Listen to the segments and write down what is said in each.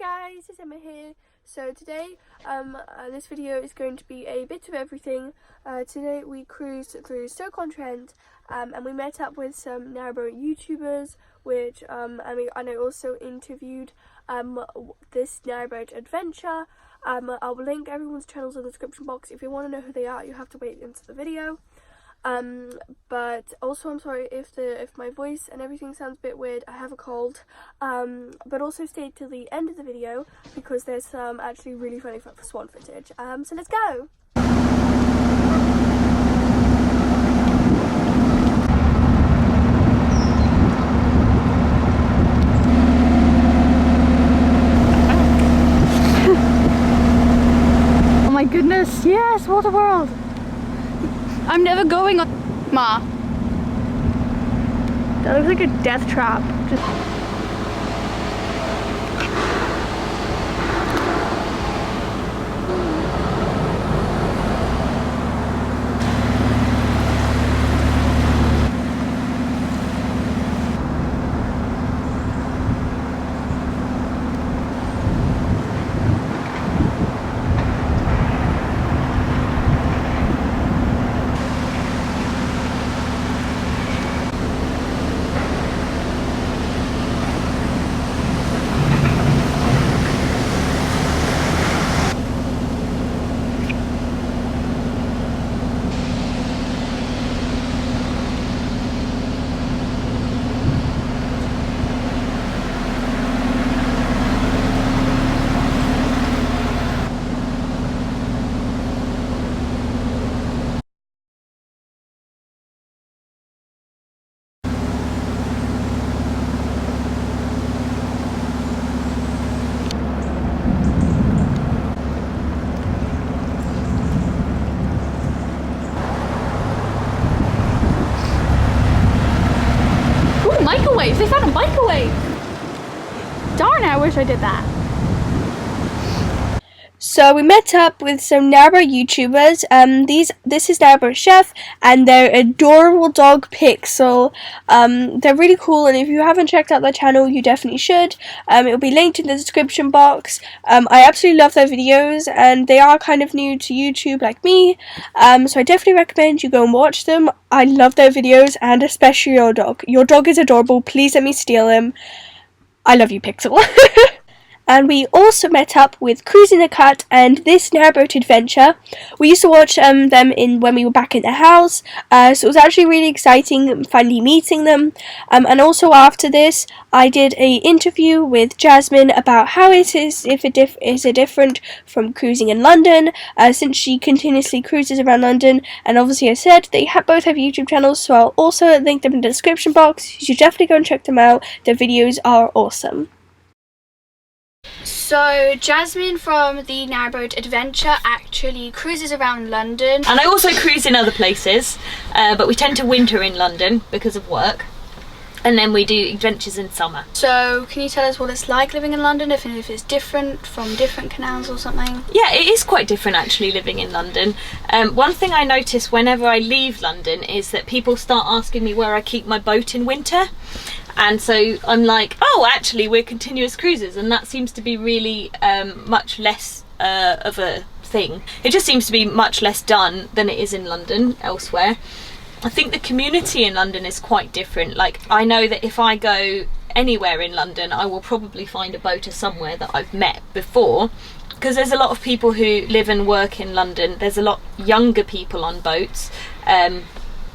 guys, it's Emma here. So today, this video is going to be a bit of everything. Today we cruised through Stoke on Trent, and we met up with some narrowboat YouTubers, which and I also interviewed This Narrowboat Adventure. I'll link everyone's channels in the description box. If you want to know who they are, you have to wait into the video. But also I'm sorry if my voice and everything sounds a bit weird. I have a cold. But also stay till the end of the video because there's some actually really funny swan footage. So let's go. Oh my goodness, yes, what a world. I'm never going on. Ma. That looks like a death trap. Microwave! They found a microwave! Darn, I wish I did that. So we met up with some narrowboat YouTubers. This is Narrowboat Chef and their adorable dog Pixel. They're really cool, and if you haven't checked out their channel, you definitely should. It'll be linked in the description box. I absolutely love their videos, and they are kind of new to YouTube like me. So I definitely recommend you go and watch them. I love their videos, and especially your dog. Your dog is adorable. Please let me steal him. I love you, Pixel. And we also met up with Cruising the Cut and This Narrowboat Adventure. We used to watch them when we were back in the house, so it was actually really exciting finally meeting them. And also after this, I did an interview with Jasmin about how it is, is it different from cruising in London, since she continuously cruises around London. And obviously I said they both have YouTube channels, so I'll also link them in the description box. You should definitely go and check them out. Their videos are awesome. So Jasmin from the Narrowboat Adventure actually cruises around London. And I also cruise in other places, but we tend to winter in London because of work. And then we do adventures in summer. So can you tell us what it's like living in London, if it's different from different canals or something? Yeah, it is quite different actually living in London. One thing I notice whenever I leave London is that people start asking me where I keep my boat in winter. And so I'm like, oh, actually we're continuous cruisers, and that seems to be really much less of a thing. It just seems to be much less done than it is in London elsewhere. I think the community in London is quite different. Like, I know that if I go anywhere in London, I will probably find a boater somewhere that I've met before, because there's a lot of people who live and work in London. There's a lot younger people on boats,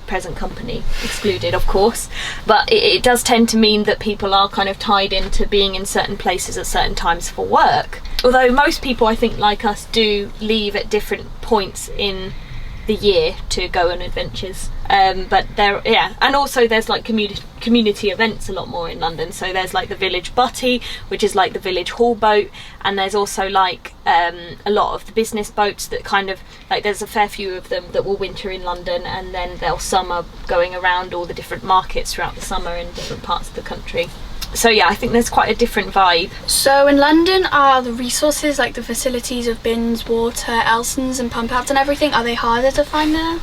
present company excluded of course, but it does tend to mean that people are kind of tied into being in certain places at certain times for work. Although most people, I think, like us, do leave at different points in the year to go on adventures, but there, yeah, and also there's like community events a lot more in London. So there's like the village butty, which is like the village hall boat, and there's also like a lot of the business boats that kind of like, there's a fair few of them that will winter in London, and then they'll summer going around all the different markets throughout the summer in different parts of the country. So yeah, I think there's quite a different vibe. So in London, are the resources like the facilities of bins, water, Elsons and pump outs and everything, are they harder to find there?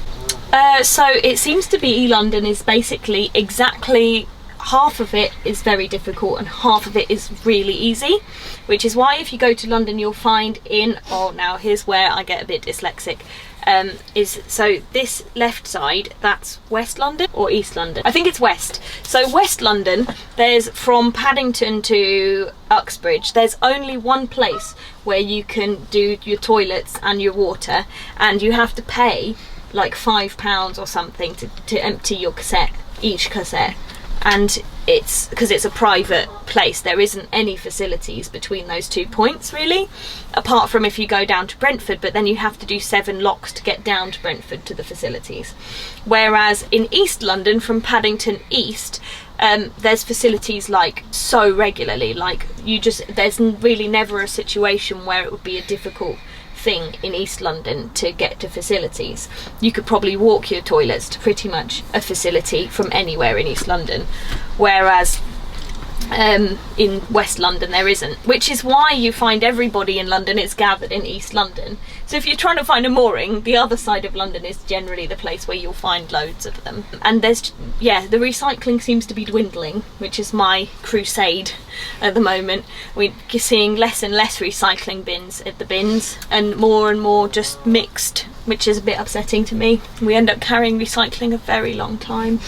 So it seems to be London is basically exactly half of it is very difficult and half of it is really easy, which is why if you go to London you'll find now here's where I get a bit dyslexic, so this left side, that's West London or East London? I think it's West. So West London, there's from Paddington to Uxbridge, there's only one place where you can do your toilets and your water, and you have to pay like £5 or something to empty your each cassette. And it's because it's a private place, there isn't any facilities between those 2 points really, apart from if you go down to Brentford, but then you have to do 7 locks to get down to Brentford to the facilities. Whereas in East London, from Paddington East, there's facilities like so regularly, like there's really never a situation where it would be a difficult thing in East London to get to facilities. You could probably walk your toilets to pretty much a facility from anywhere in East London, whereas in West London there isn't, which is why you find everybody in London is gathered in East London. So if you're trying to find a mooring, the other side of London is generally the place where you'll find loads of them. And the recycling seems to be dwindling, which is my crusade at the moment. We're seeing less and less recycling bins at the bins and more just mixed, which is a bit upsetting to me. We end up carrying recycling a very long time.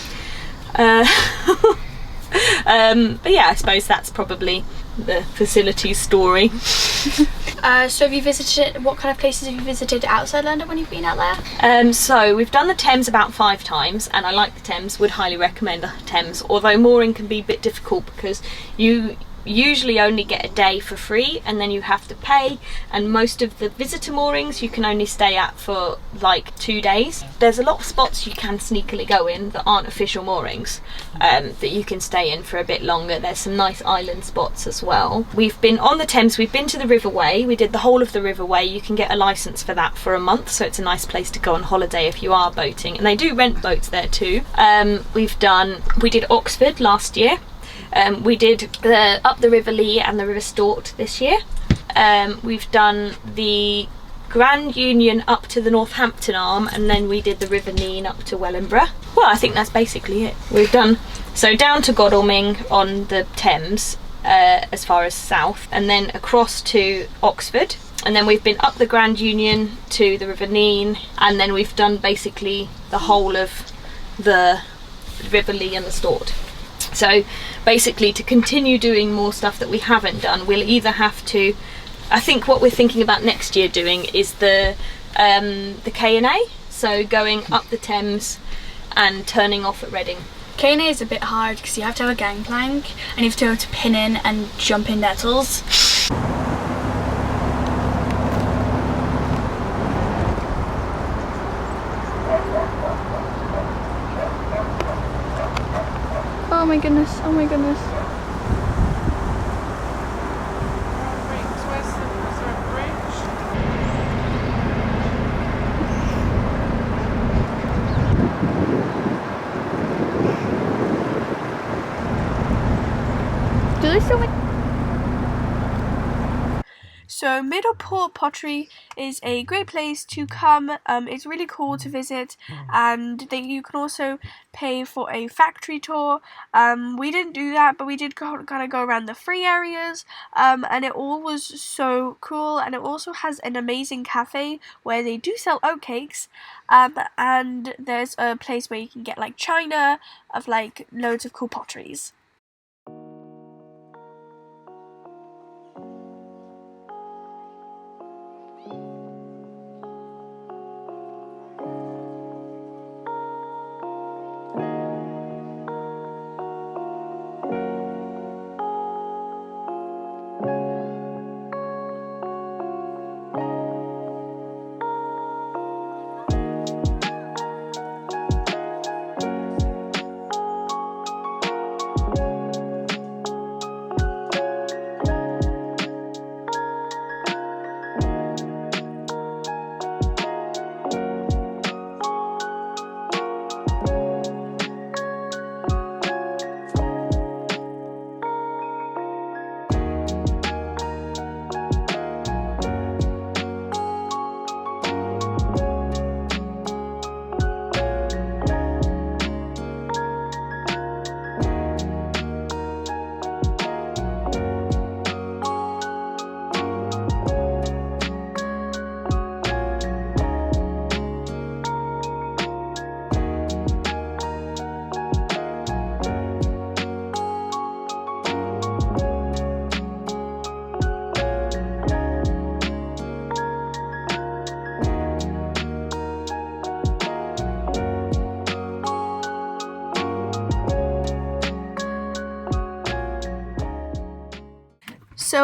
But yeah, I suppose that's probably the facilities story. So have you visited, what kind of places have you visited outside London when you've been out there? So we've done the Thames about 5 times, and I like the Thames, would highly recommend the Thames, although mooring can be a bit difficult because you usually only get a day for free and then you have to pay, and most of the visitor moorings you can only stay at for like 2 days. There's a lot of spots you can sneakily go in that aren't official moorings, that you can stay in for a bit longer. There's some nice island spots as well. We've been on the Thames, we've been to the Riverway, we did the whole of the Riverway. You can get a licence for that for a month, so it's a nice place to go on holiday if you are boating, and they do rent boats there too. We did Oxford last year. We did up the River Lee and the River Stort this year. We've done the Grand Union up to the Northampton Arm, and then we did the River Nene up to Wellingborough. Well, I think that's basically it. We've done so down to Godalming on the Thames, as far as south, and then across to Oxford, and then we've been up the Grand Union to the River Nene, and then we've done basically the whole of the River Lee and the Stort. So basically, to continue doing more stuff that we haven't done, we'll either have to, I think what we're thinking about next year doing is the K&A, so going up the Thames and turning off at Reading. K&A is a bit hard because you have to have a gangplank and you have to be able to pin in and jump in nettles. Oh my goodness, oh my goodness. Do they still make... So Middleport Pottery is a great place to come. It's really cool to visit, and you can also pay for a factory tour. We didn't do that, but we did kind of go around the free areas, and it all was so cool. And it also has an amazing cafe where they do sell oatcakes, and there's a place where you can get like china of like loads of cool potteries.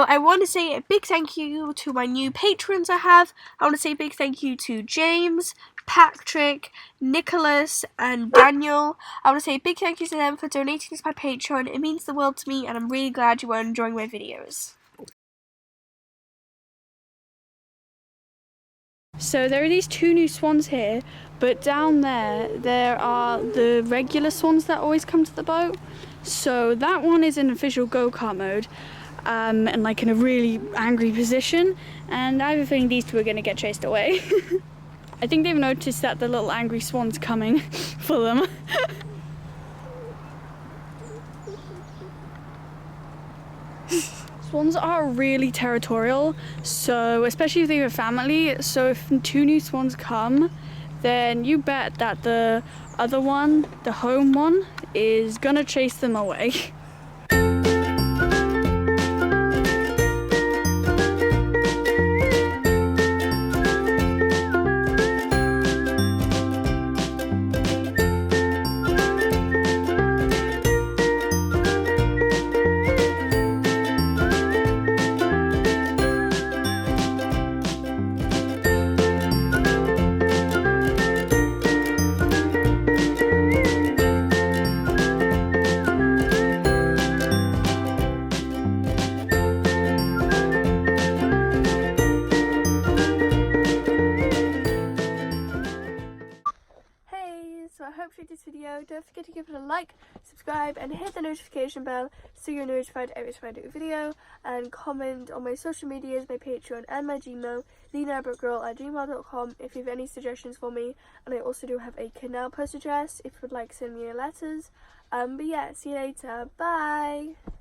I want to say a big thank you to my new patrons I have. I want to say a big thank you to James, Patrick, Nicholas and Daniel. I want to say a big thank you to them for donating to my Patreon. It means the world to me and I'm really glad you are enjoying my videos. So there are these 2 new swans here, but down there are the regular swans that always come to the boat. So that one is in official go-kart mode and like in a really angry position, and I have a feeling these 2 are going to get chased away. I think they've noticed that the little angry swan's coming for them. Swans are really territorial, so especially if they have a family, so if 2 new swans come, then you bet that the other one, the home one, is gonna chase them away. So I hope you enjoyed this video. Don't forget to give it a like, subscribe and hit the notification bell so you're notified every time I do a video, and comment on my social medias, my Patreon and my Gmail, thenarrowboatgirl@gmail.com, if you have any suggestions for me. And I also do have a canal post address if you would like to send me your letters. But yeah, see you later, bye.